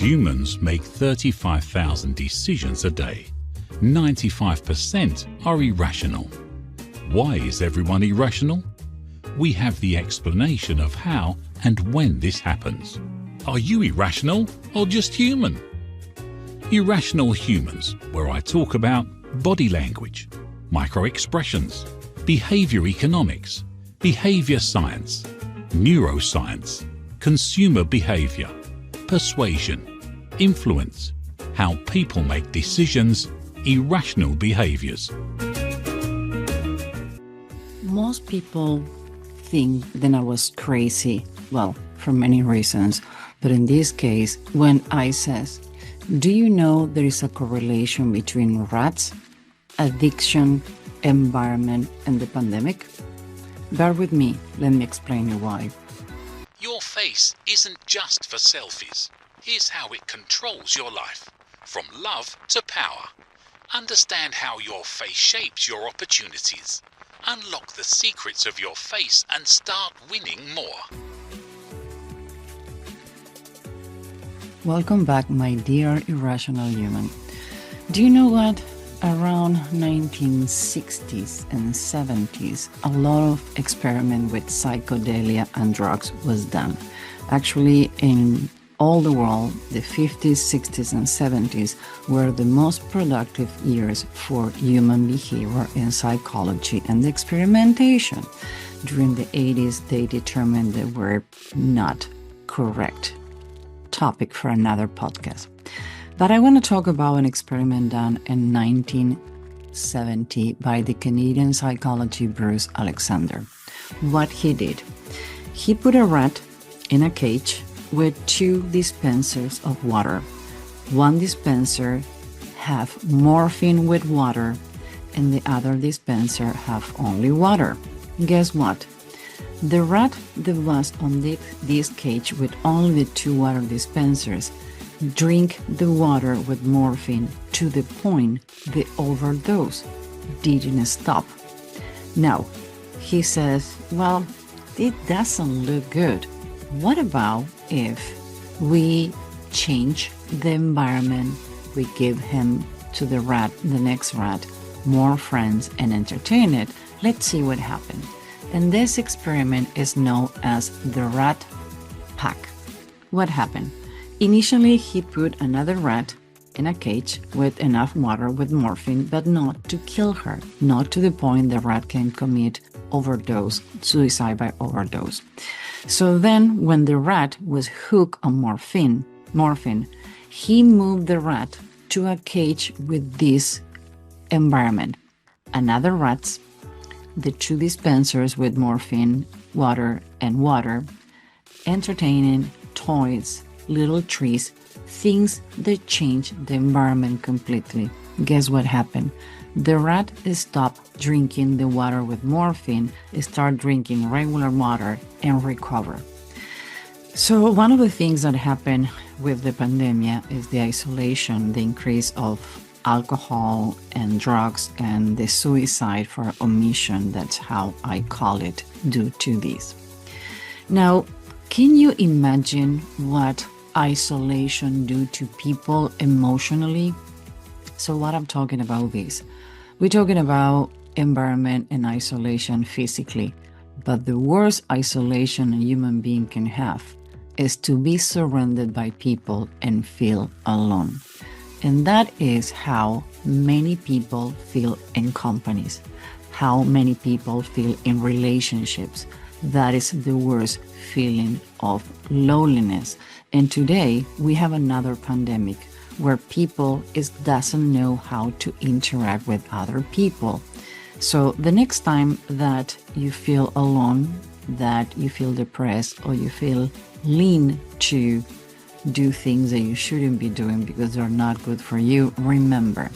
Humans make 35,000 decisions a day. 95% are irrational. Why is everyone irrational? We have the explanation of how and when this happens. Are you irrational or just human? Irrational humans, where I talk about body language, micro-expressions, behavior economics, behavior science, neuroscience, consumer behavior, persuasion, influence, how people make decisions, irrational behaviors. Most people think that I was crazy, well, for many reasons, but in this case, when I says, do you know there is a correlation between rats, addiction, environment, and the pandemic? Bear with me, let me explain you why. Your face isn't just for selfies. Here's how it controls your life, from love to power. Understand how your face shapes your opportunities. Unlock the secrets of your face and start winning more. Welcome back, my dear irrational human. Do you know what? Around 1960s and 70s, a lot of experiment with psychedelia and drugs was done. Actually, in all the world, the 50s, 60s, and 70s were the most productive years for human behavior in psychology and experimentation. During the 80s, they determined they were not correct. Topic for another podcast. But I want to talk about an experiment done in 1970 by the Canadian psychologist Bruce Alexander. What he did, he put a rat in a cage with two dispensers of water. One dispenser have morphine with water and the other dispenser have only water. Guess what? The rat that was on this cage with only the two water dispensers drink the water with morphine to the point the overdose didn't stop. Now, he says, well, it doesn't look good. What about if we change the environment, we give him to the rat, the next rat, more friends and entertain it? Let's see what happens. And this experiment is known as the rat pack. What happened? Initially, he put another rat in a cage with enough water with morphine, but not to kill her, not to the point the rat can commit overdose, suicide by overdose. So then, when the rat was hooked on morphine, he moved the rat to a cage with this environment. Another rats, the two dispensers with morphine, water, entertaining, toys, little trees, things that change the environment completely. Guess what happened? The rat stopped drinking the water with morphine, start drinking regular water, and recover. So one of the things that happened with the pandemic is the isolation, the increase of alcohol and drugs, and the suicide for omission. That's how I call it, due to this. Now, can you imagine what isolation do to people emotionally? So what I'm talking about is, we're talking about environment and isolation physically, but the worst isolation a human being can have is to be surrounded by people and feel alone. And that is how many people feel in companies, how many people feel in relationships. That is the worst feeling of loneliness. And today we have another pandemic where people doesn't know how to interact with other people. So the next time that you feel alone, that you feel depressed, or you feel lean to do things that you shouldn't be doing because they're not good for you, remember,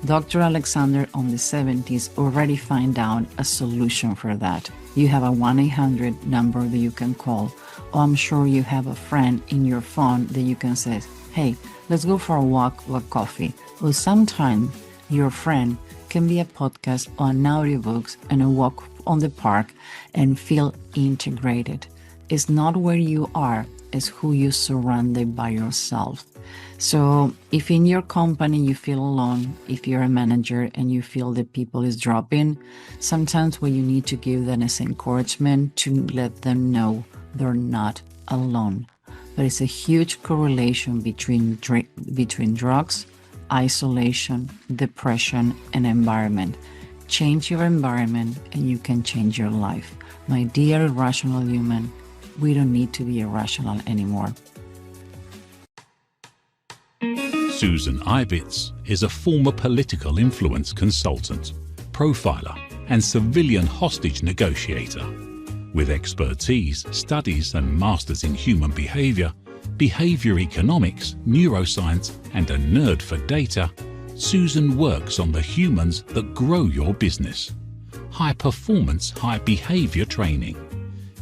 Dr. Alexander on the 70s already found out a solution for that. You have a 1-800 number that you can call, or I'm sure you have a friend in your phone that you can say, hey, let's go for a walk or coffee. Or sometimes your friend can be a podcast or an audiobooks and a walk on the park and feel integrated. It's not where you are, is who you surrounded by yourself. So if in your company you feel alone, if you're a manager and you feel that people is dropping, sometimes what you need to give them is encouragement to let them know they're not alone. There is a huge correlation between drugs, isolation, depression, and environment. Change your environment and you can change your life. My dear irrational human, we don't need to be irrational anymore. Susan Ibitz is a former political influence consultant, profiler, and civilian hostage negotiator. With expertise, studies, and masters in human behavior, behavior economics, neuroscience, and a nerd for data, Susan works on the humans that grow your business. High performance, high behavior training.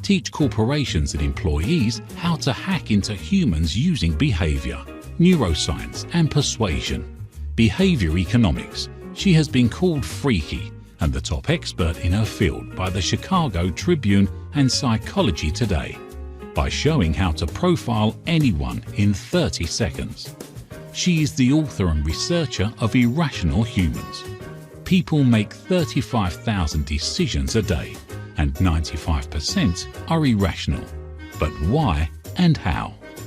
Teach corporations and employees how to hack into humans using behavior, neuroscience, and persuasion. Behavior economics. She has been called freaky and the top expert in her field by the Chicago Tribune and Psychology Today, by showing how to profile anyone in 30 seconds. She is the author and researcher of Irrational Humans. People make 35,000 decisions a day, and 95% are irrational. But why and how?